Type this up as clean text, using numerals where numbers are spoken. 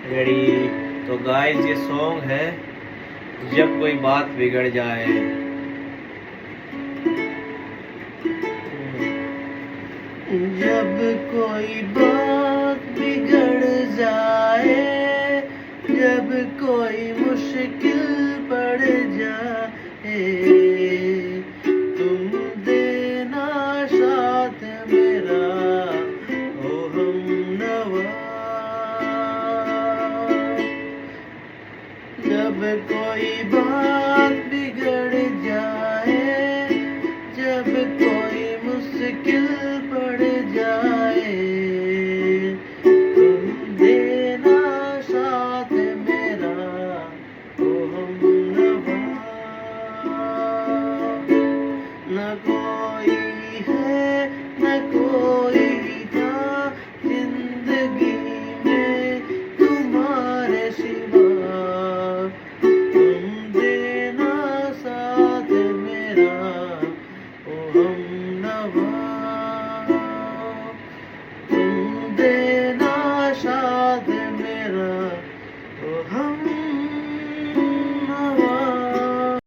Ready. तो guys ये song है जब कोई बात बिगड़ जाए। जब कोई बात बिगड़ जाए, जब कोई मुश्किल पड़ जाए, तुम देना साथ मेरा ओ हमनवा। जब कोई बात बिगड़ जाए, जब कोई मुश्किल पड़ जाए, तुम देना साथ मेरा ओ हमनवा। न कोई है न कोई था जिंदगी में तुम्हारे सिवा, तुम देना साथ मेरा ओ हमनवा। तुम देना साथ मेरा ओ हम